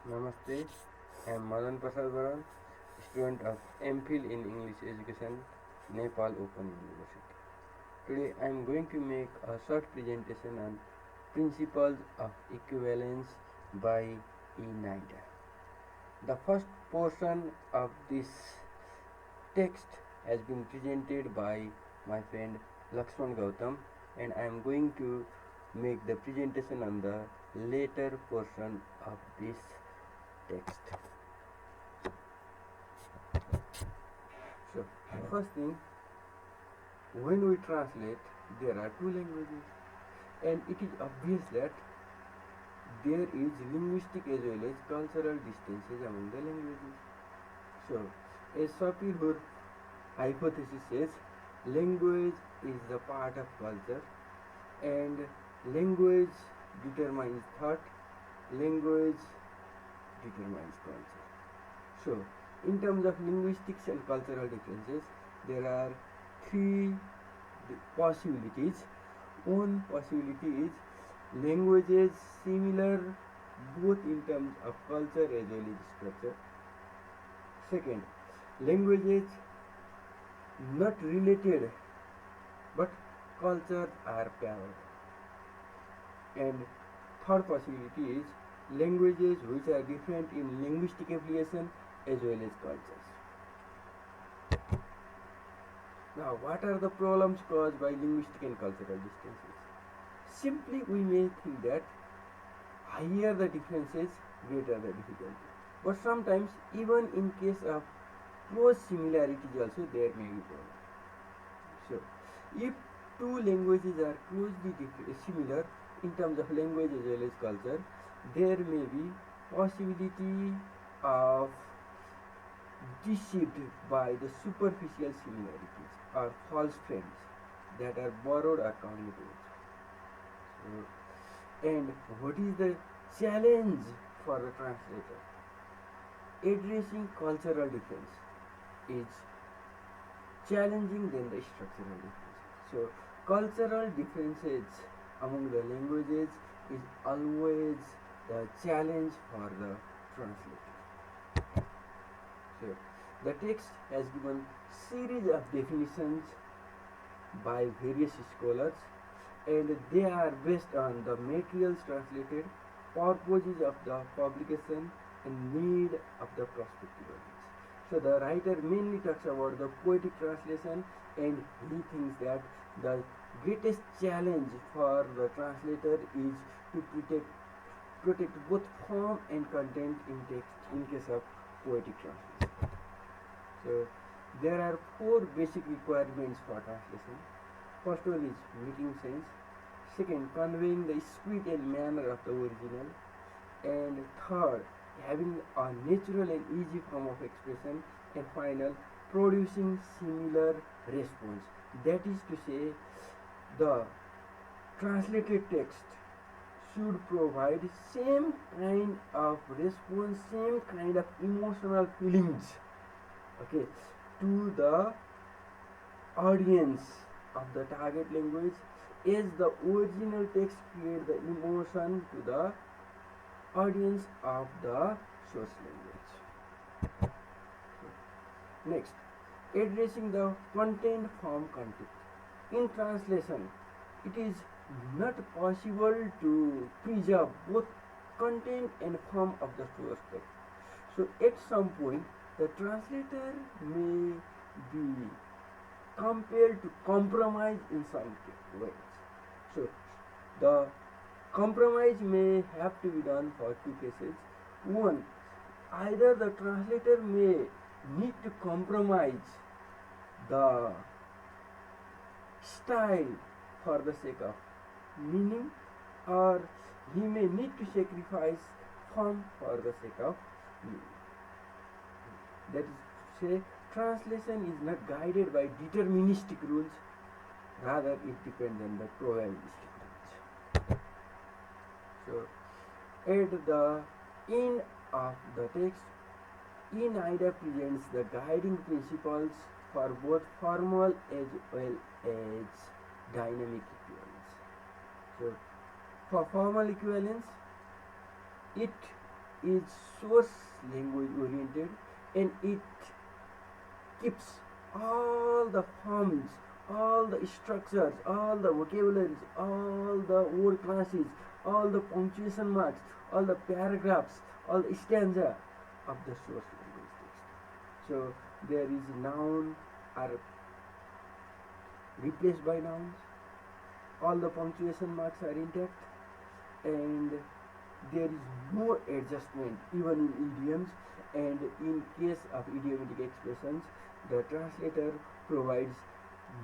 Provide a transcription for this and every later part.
Namaste, I am Madan Prasad Baran, student of MPhil in English Education, Nepal Open University. Today I am going to make a short presentation on principles of equivalence by E. Naida. The first portion of this text has been presented by my friend Lakshman Gautam, and I am going to make the presentation on the later portion of this text. So, first thing, when we translate, there are two languages, and it is obvious that there is linguistic as well as cultural distances among the languages. So, as Sapir hypothesis says, language is the part of culture, and language determines thought, language determines culture. So, in terms of linguistics and cultural differences, there are three possibilities. One possibility is languages similar both in terms of culture as well as structure. Second, languages not related but cultures are parallel. And third possibility is languages which are different in linguistic affiliation as well as cultures. Now, what are the problems caused by linguistic and cultural distances? Simply, we may think that higher the differences, greater the difficulty. But sometimes, even in case of close similarities also, there may be problems. So, if two languages are closely similar in terms of language as well as culture, there may be possibility of deceived by the superficial similarities or false friends that are borrowed or cognitive. So, and what is the challenge for the translator? Addressing cultural difference is challenging than the structural differences. So, cultural differences among the languages is always the challenge for the translator. So, the text has given series of definitions by various scholars, and they are based on the materials translated, purposes of the publication, and need of the prospective audience. So the writer mainly talks about the poetic translation, and he thinks that the greatest challenge for the translator is to protect both form and content in text in case of poetic translation. So there are four basic requirements for translation. First one is making sense. Second, conveying the spirit and manner of the original. And third, having a natural and easy form of expression. And final, producing similar response. That is to say, the translated text should provide same kind of response, same kind of emotional feelings, okay, to the audience of the target language as the original text create the emotion to the audience of the source language. Next, addressing the content form conflict. In translation, it is not possible to preserve both content and form of the source text. So at some point, the translator may be compelled to compromise in some ways. So the compromise may have to be done for two cases. One, either the translator may need to compromise the style for the sake of meaning, or he may need to sacrifice form for the sake of meaning. That is to say, translation is not guided by deterministic rules, rather it depends on the probabilistic rules. So, at the end of the text, E. Naida presents the guiding principles for both formal as well as dynamic equivalence. So, for formal equivalence, it is source language oriented, and it keeps all the forms, all the structures, all the vocabularies, all the word classes, all the punctuation marks, all the paragraphs, all the stanza of the source language text. So there is noun are replaced by nouns, all the punctuation marks are intact, and there is no adjustment even in idioms, and in case of idiomatic expressions the translator provides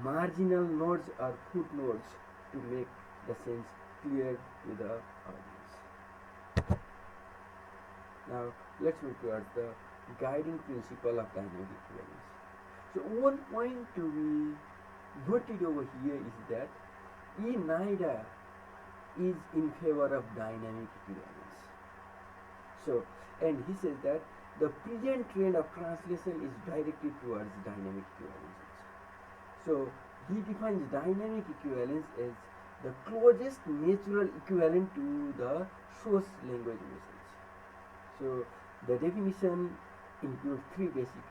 marginal notes or footnotes to make the sense clear to the audience. Now let's move towards the guiding principle of dynamic equivalence. So one point to be noted over here is that NIDA is in favor of dynamic equivalence. So, and he says that the present trend of translation is directed towards dynamic equivalence. So he defines dynamic equivalence as the closest natural equivalent to the source language message. So the definition includes three basic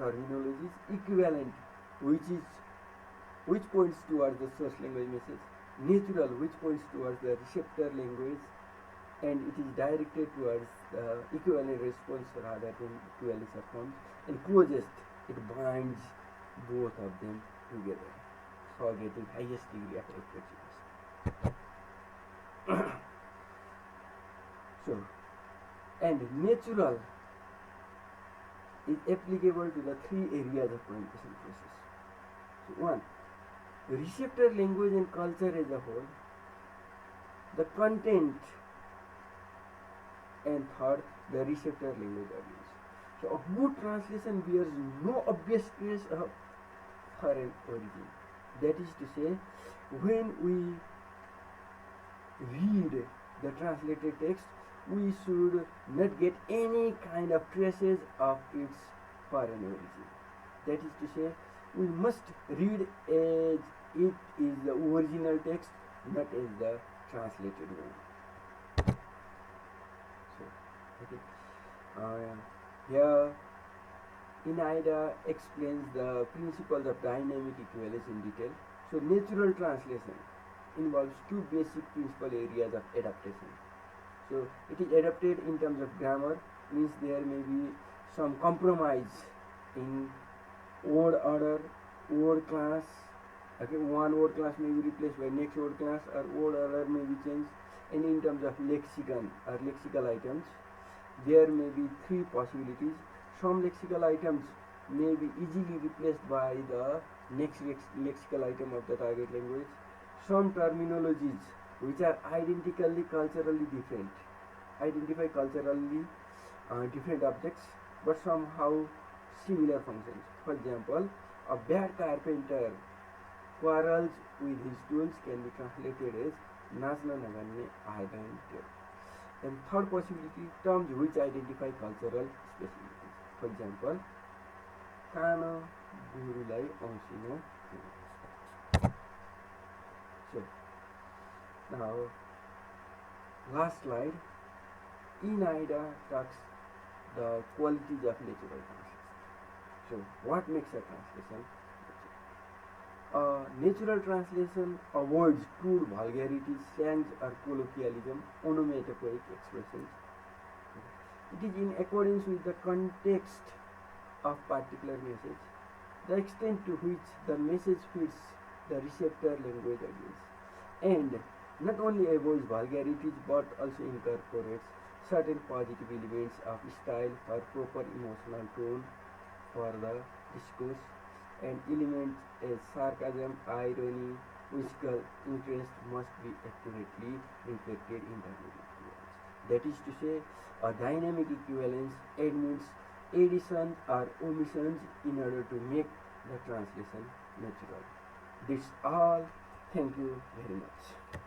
terminologies: equivalent, which points towards the source language message; natural, which points towards the receptor language and it is directed towards the equivalent response rather than equivalence of forms; and closest, it binds both of them together for getting highest degree of accuracy. So, and natural is applicable to the three areas of communication process. So, one, receptor language and culture as a whole, the content, and third, the receptor language audience. So a good translation bears no obvious trace of foreign origin. That is to say, when we read the translated text, we should not get any kind of traces of its foreign origin. That is to say, we must read as it is the original text, not as the translated one. So, okay. Here, Inaida explains the principles of dynamic equivalence in detail. So, natural translation involves two basic principal areas of adaptation. So, it is adapted in terms of grammar, means there may be some compromise in word order, word class. Okay, one word class may be replaced by next word class, or word order may be changed. And in terms of lexicon or lexical items, there may be three possibilities. Some lexical items may be easily replaced by the next lexical item of the target language. Some terminologies which are identically culturally different, identify culturally different objects but somehow similar functions. For example, a bad carpenter quarrels with his tools can be translated as नाच्न नजान्ने आँगन त्यो. And third possibility, terms which identify cultural specificities. For example, कानो गुरुलाई औँसिनो. So now last slide, Inaida talks the qualities of natural translation. So what makes a translation? Natural translation avoids crude vulgarities, slangs or colloquialism, onomatopoeic expressions. It is in accordance with the context of particular message, the extent to which the message fits the receptor language audience, and not only avoids vulgarities but also incorporates certain positive elements of style for proper emotional tone for the discourse, and elements as sarcasm, irony, whimsical interest must be accurately reflected in dynamic equivalence. That is to say, a dynamic equivalence admits additions or omissions in order to make the translation natural. This all. Thank you very much.